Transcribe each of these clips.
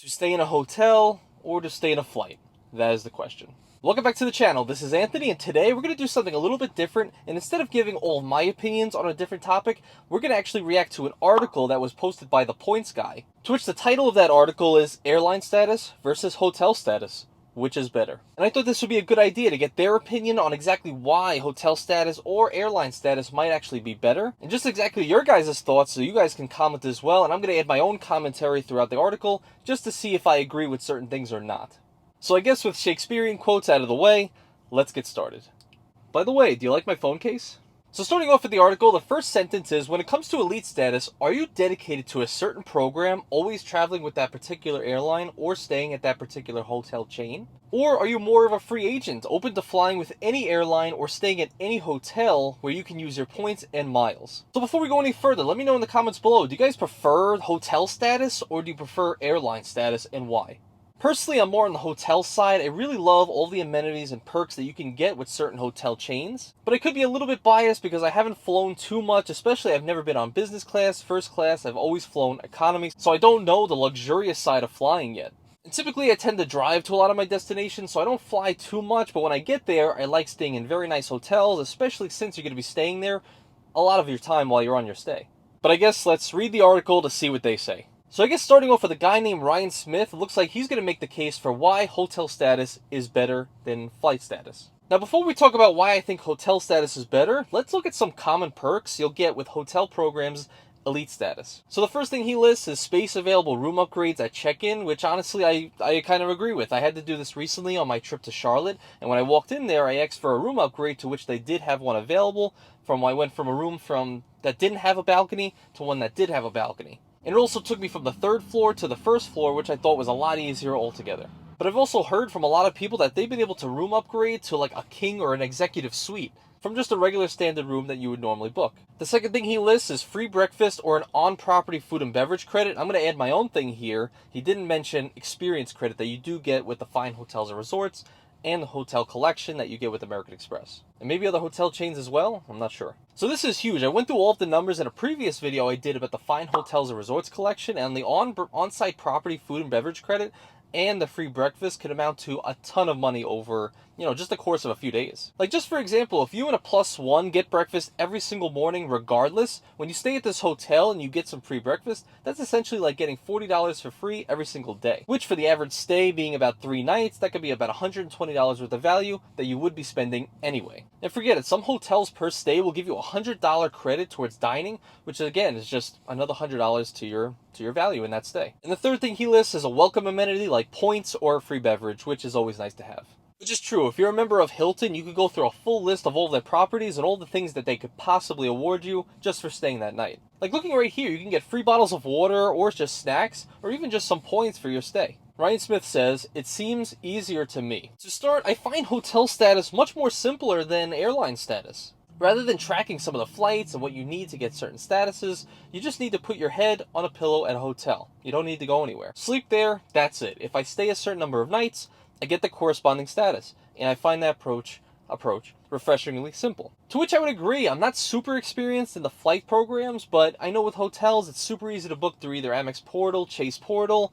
To stay in a hotel or to stay in a flight? That is the question. Welcome back to the channel. This is Anthony, and today we're going to do something a little bit different. And instead of giving all of my opinions on a different topic, we're going to actually react to an article that was posted by the Points guy. To which the title of that article is Airline Status versus Hotel Status. Which is better? And I thought this would be a good idea to get their opinion on exactly why hotel status or airline status might actually be better, and just exactly your guys' thoughts so you guys can comment as well, and I'm going to add my own commentary throughout the article just to see if I agree with certain things or not. So I guess with Shakespearean quotes out of the way, let's get started. By the way, do you like my phone case? So starting off with the article, the first sentence is, when it comes to elite status, are you dedicated to a certain program, always traveling with that particular airline or staying at that particular hotel chain? Or are you more of a free agent, open to flying with any airline or staying at any hotel where you can use your points and miles? So before we go any further, let me know in the comments below, do you guys prefer hotel status or do you prefer airline status, and why? Personally, I'm more on the hotel side. I really love all the amenities and perks that you can get with certain hotel chains. But I could be a little bit biased because I haven't flown too much, especially I've never been on business class, first class, I've always flown economy, so I don't know the luxurious side of flying yet. And typically I tend to drive to a lot of my destinations, so I don't fly too much, but when I get there, I like staying in very nice hotels, especially since you're going to be staying there a lot of your time while you're on your stay. But I guess let's read the article to see what they say. So I guess starting off with a guy named Ryan Smith, it looks like he's going to make the case for why hotel status is better than flight status. Now before we talk about why I think hotel status is better, let's look at some common perks you'll get with hotel programs' elite status. So the first thing he lists is space available room upgrades at check-in, which honestly I kind of agree with. I had to do this recently on my trip to Charlotte, and when I walked in there, I asked for a room upgrade, to which they did have one available. I went from a room that didn't have a balcony to one that did have a balcony. And it also took me from the third floor to the first floor, which I thought was a lot easier altogether. But I've also heard from a lot of people that they've been able to room upgrade to like a king or an executive suite from just a regular standard room that you would normally book. The second thing he lists is free breakfast or an on-property food and beverage credit. I'm going to add my own thing here. He didn't mention experience credit that you do get with the fine hotels and resorts, and the hotel collection that you get with American Express. And maybe other hotel chains as well? I'm not sure. So this is huge. I went through all of the numbers in a previous video I did about the fine hotels and resorts collection, and the on-site property food and beverage credit and the free breakfast could amount to a ton of money over, just the course of a few days. Like, just for example, if you and a +1 get breakfast every single morning regardless, when you stay at this hotel and you get some free breakfast, that's essentially like getting $40 for free every single day. Which for the average stay being about 3 nights, that could be about $120 worth of value that you would be spending anyway. And forget it, some hotels per stay will give you a $100 credit towards dining, which again is just another $100 to your value in that stay. And the third thing he lists is a welcome amenity like points or free beverage, which is always nice to have. Which is true. If you're a member of Hilton, you could go through a full list of all of their properties and all the things that they could possibly award you just for staying that night. Like looking right here, you can get free bottles of water or just snacks, or even just some points for your stay. Ryan Smith says, it seems easier to me. To start, I find hotel status much more simpler than airline status. Rather than tracking some of the flights and what you need to get certain statuses, you just need to put your head on a pillow at a hotel. You don't need to go anywhere. Sleep there, that's it. If I stay a certain number of nights, I get the corresponding status. And I find that approach refreshingly simple. To which I would agree. I'm not super experienced in the flight programs, but I know with hotels it's super easy to book through either Amex Portal, Chase Portal,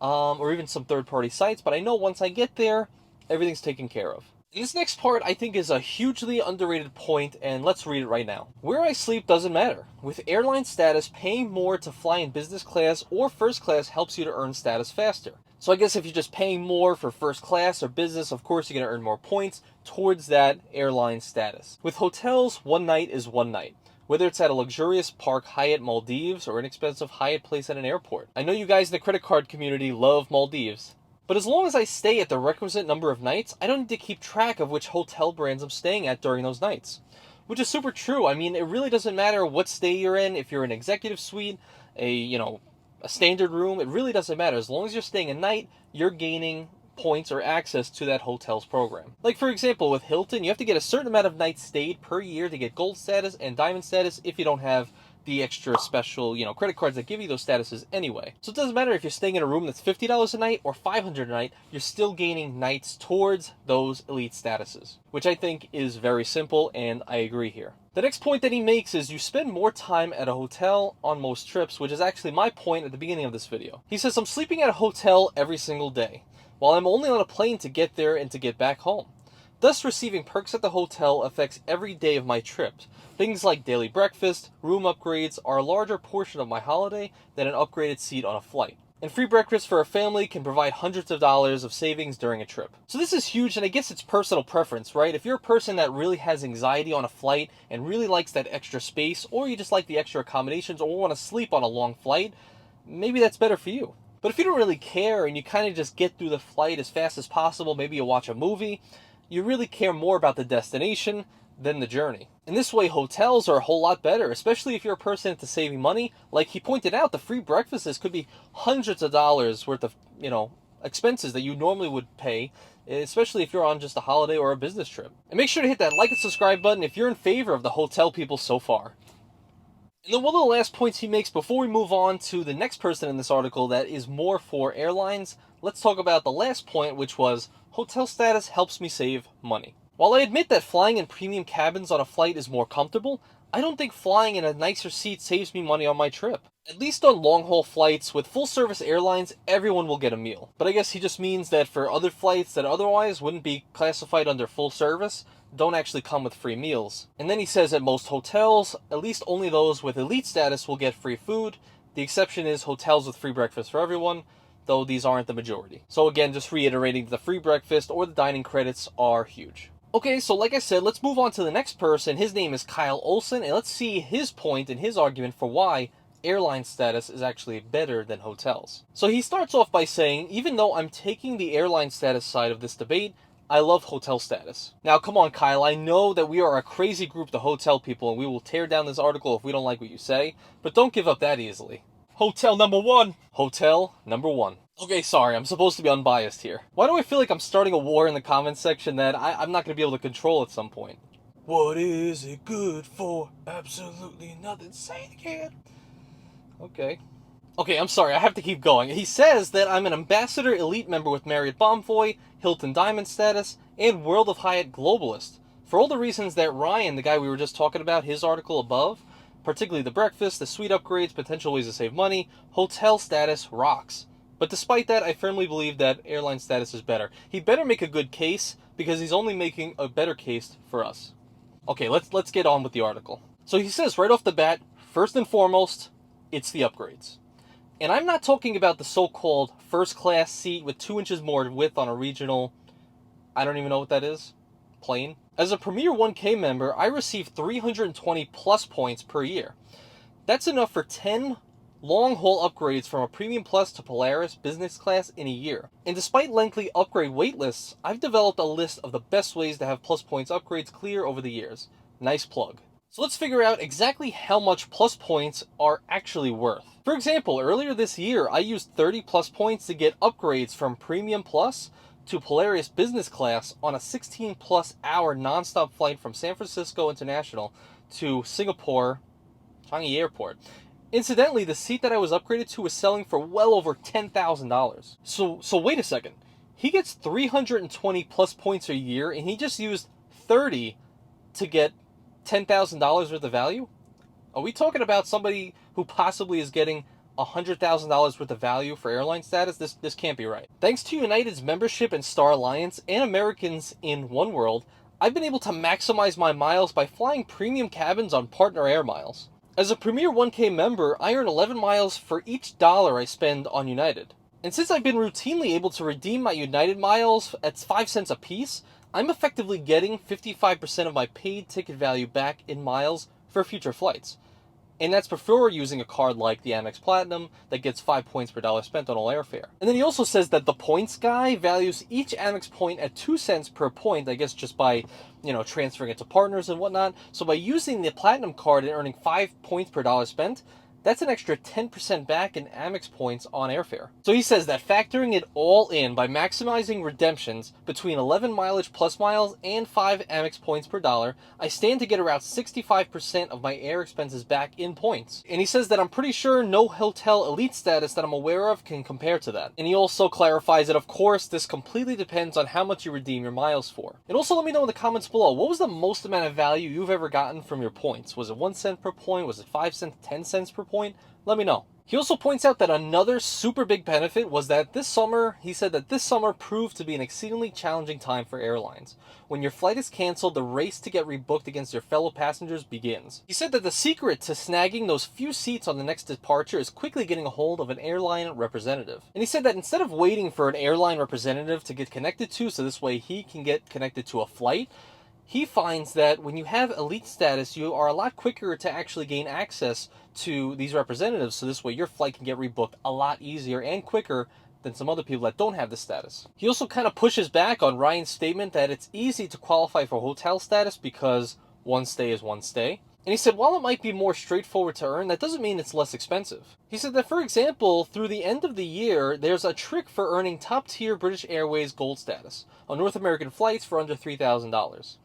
or even some third-party sites. But I know once I get there, everything's taken care of. This next part, I think, is a hugely underrated point, and let's read it right now. Where I sleep doesn't matter. With airline status, paying more to fly in business class or first class helps you to earn status faster. So I guess if you're just paying more for first class or business, of course you're going to earn more points towards that airline status. With hotels, one night is one night. Whether it's at a luxurious Park Hyatt Maldives or an expensive Hyatt place at an airport. I know you guys in the credit card community love Maldives. But as long as I stay at the requisite number of nights, I don't need to keep track of which hotel brands I'm staying at during those nights. Which is super true. I mean, it really doesn't matter what stay you're in. If you're an executive suite, a standard room, it really doesn't matter. As long as you're staying a night, you're gaining points or access to that hotel's program. Like for example, with Hilton, you have to get a certain amount of nights stayed per year to get gold status and diamond status if you don't have the extra special, credit cards that give you those statuses anyway. So it doesn't matter if you're staying in a room that's $50 a night or $500 a night, you're still gaining nights towards those elite statuses, which I think is very simple, and I agree here. The next point that he makes is you spend more time at a hotel on most trips, which is actually my point at the beginning of this video. He says, I'm sleeping at a hotel every single day, while I'm only on a plane to get there and to get back home. Thus, receiving perks at the hotel affects every day of my trip. Things like daily breakfast, room upgrades are a larger portion of my holiday than an upgraded seat on a flight. And free breakfast for a family can provide hundreds of dollars of savings during a trip. So this is huge, and I guess it's personal preference, right? If you're a person that really has anxiety on a flight and really likes that extra space, or you just like the extra accommodations, or want to sleep on a long flight, maybe that's better for you. But if you don't really care and you kind of just get through the flight as fast as possible, maybe you watch a movie, you really care more about the destination than the journey. In this way, hotels are a whole lot better, especially if you're a person into saving money. Like he pointed out, the free breakfasts could be hundreds of dollars worth of, expenses that you normally would pay, especially if you're on just a holiday or a business trip. And make sure to hit that like and subscribe button if you're in favor of the hotel people so far. And then one of the last points he makes before we move on to the next person in this article that is more for airlines, let's talk about the last point, which was hotel status helps me save money. While I admit that flying in premium cabins on a flight is more comfortable, I don't think flying in a nicer seat saves me money on my trip. At least on long-haul flights with full-service airlines, everyone will get a meal. But I guess he just means that for other flights that otherwise wouldn't be classified under full service, don't actually come with free meals. And then he says at most hotels, at least only those with elite status will get free food. The exception is hotels with free breakfast for everyone, though these aren't the majority. So again, just reiterating, the free breakfast or the dining credits are huge. Okay, so like I said, let's move on to the next person. His name is Kyle Olson, and let's see his point and his argument for why airline status is actually better than hotels. So he starts off by saying, even though I'm taking the airline status side of this debate, I love hotel status. Now, come on, Kyle, I know that we are a crazy group, the hotel people, and we will tear down this article if we don't like what you say, but don't give up that easily. Hotel number one. Hotel number one. Okay, sorry, I'm supposed to be unbiased here. Why do I feel like I'm starting a war in the comments section that I'm not going to be able to control at some point? What is it good for? Absolutely nothing. Say it again. Okay, I'm sorry, I have to keep going. He says that I'm an Ambassador Elite member with Marriott Bonvoy, Hilton Diamond status, and World of Hyatt Globalist. For all the reasons that Ryan, the guy we were just talking about, his article above, particularly the breakfast, the suite upgrades, potential ways to save money, hotel status rocks. But despite that, I firmly believe that airline status is better. He better make a good case, because he's only making a better case for us. Okay, let's get on with the article. So he says right off the bat, first and foremost, it's the upgrades. And I'm not talking about the so-called first class seat with 2 inches more width on a regional, I don't even know what that is, plane. As a Premier 1K member, I receive 320 plus points per year. That's enough for 10 long-haul upgrades from a Premium Plus to Polaris business class in a year. And despite lengthy upgrade wait lists, I've developed a list of the best ways to have plus points upgrades clear over the years. Nice plug. So let's figure out exactly how much plus points are actually worth. For example, earlier this year, I used 30 plus points to get upgrades from Premium Plus to Polaris business class on a 16 plus hour non-stop flight from San Francisco International to Singapore Changi Airport. Incidentally, the seat that I was upgraded to was selling for well over $10,000. So wait a second. He gets 320 plus points a year, and he just used 30 to get $10,000 worth of value? Are we talking about somebody who possibly is getting $100,000 worth of value for airline status? This can't be right. Thanks to United's membership in Star Alliance and Americans in Oneworld, I've been able to maximize my miles by flying premium cabins on partner air miles. As a Premier 1K member, I earn 11 miles for each dollar I spend on United. And since I've been routinely able to redeem my United miles at 5 cents a piece, I'm effectively getting 55% of my paid ticket value back in miles for future flights. And that's before using a card like the Amex Platinum that gets 5 points per dollar spent on all airfare. And then he also says that the points guy values each Amex point at 2 cents per point, I guess just by, transferring it to partners and whatnot. So by using the Platinum card and earning 5 points per dollar spent, that's an extra 10% back in Amex points on airfare. So he says that factoring it all in by maximizing redemptions between 11 mileage plus miles and 5 Amex points per dollar, I stand to get around 65% of my air expenses back in points. And he says that I'm pretty sure no hotel elite status that I'm aware of can compare to that. And he also clarifies that, of course, this completely depends on how much you redeem your miles for. And also let me know in the comments below, what was the most amount of value you've ever gotten from your points? Was it 1 cent per point? Was it 5 cents, 10 cents per point? Let me know. He also points out that another super big benefit was that this summer, he said that this summer proved to be an exceedingly challenging time for airlines. When your flight is canceled, the race to get rebooked against your fellow passengers begins. He said that the secret to snagging those few seats on the next departure is quickly getting a hold of an airline representative. And he said that instead of waiting for an airline representative to get connected to, so this way he can get connected to a flight, he finds that when you have elite status, you are a lot quicker to actually gain access to these representatives, so this way your flight can get rebooked a lot easier and quicker than some other people that don't have the status. He also kind of pushes back on Ryan's statement that it's easy to qualify for hotel status because one stay is one stay. And he said, while it might be more straightforward to earn, that doesn't mean it's less expensive. He said that, for example, through the end of the year, there's a trick for earning top-tier British Airways Gold status on North American flights for under $3,000.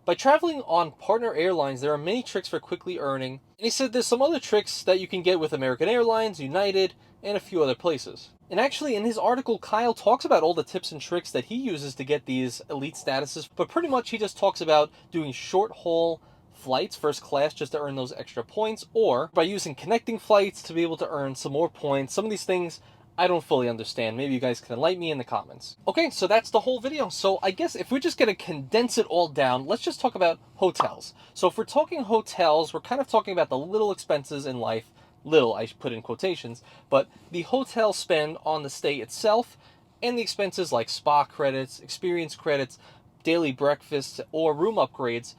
By traveling on partner airlines, there are many tricks for quickly earning, and he said there's some other tricks that you can get with American Airlines, United, and a few other places. And actually, in his article, Kyle talks about all the tips and tricks that he uses to get these elite statuses, but pretty much he just talks about doing short-haul flights, first class, just to earn those extra points, or by using connecting flights to be able to earn some more points. Some of these things I don't fully understand. Maybe you guys can enlighten me in the comments. Okay, so that's the whole video. So I guess if we're just going to condense it all down, let's just talk about hotels. So if we're talking hotels, we're kind of talking about the little expenses in life. Little, I should put in quotations, but the hotel spend on the stay itself and the expenses like spa credits, experience credits, daily breakfasts, or room upgrades.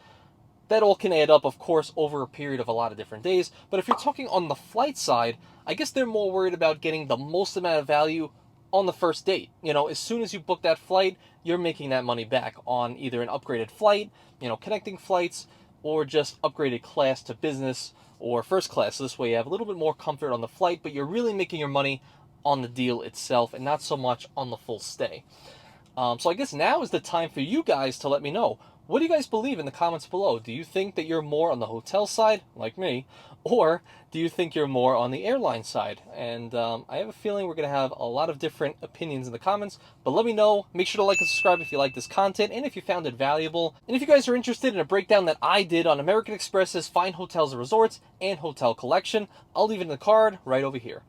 That all can add up, of course, over a period of a lot of different days. But if you're talking on the flight side, I guess they're more worried about getting the most amount of value on the first date. You know, as soon as you book that flight, you're making that money back on either an upgraded flight, you know, connecting flights, or just upgraded class to business or first class. So this way you have a little bit more comfort on the flight, but you're really making your money on the deal itself and not so much on the full stay. So I guess now is the time for you guys to let me know. What do you guys believe in the comments below? Do you think that you're more on the hotel side, like me, or do you think you're more on the airline side? And I have a feeling we're going to have a lot of different opinions in the comments, but let me know. Make sure to like and subscribe if you like this content and if you found it valuable. And if you guys are interested in a breakdown that I did on American Express's fine hotels and resorts and hotel collection, I'll leave it in the card right over here.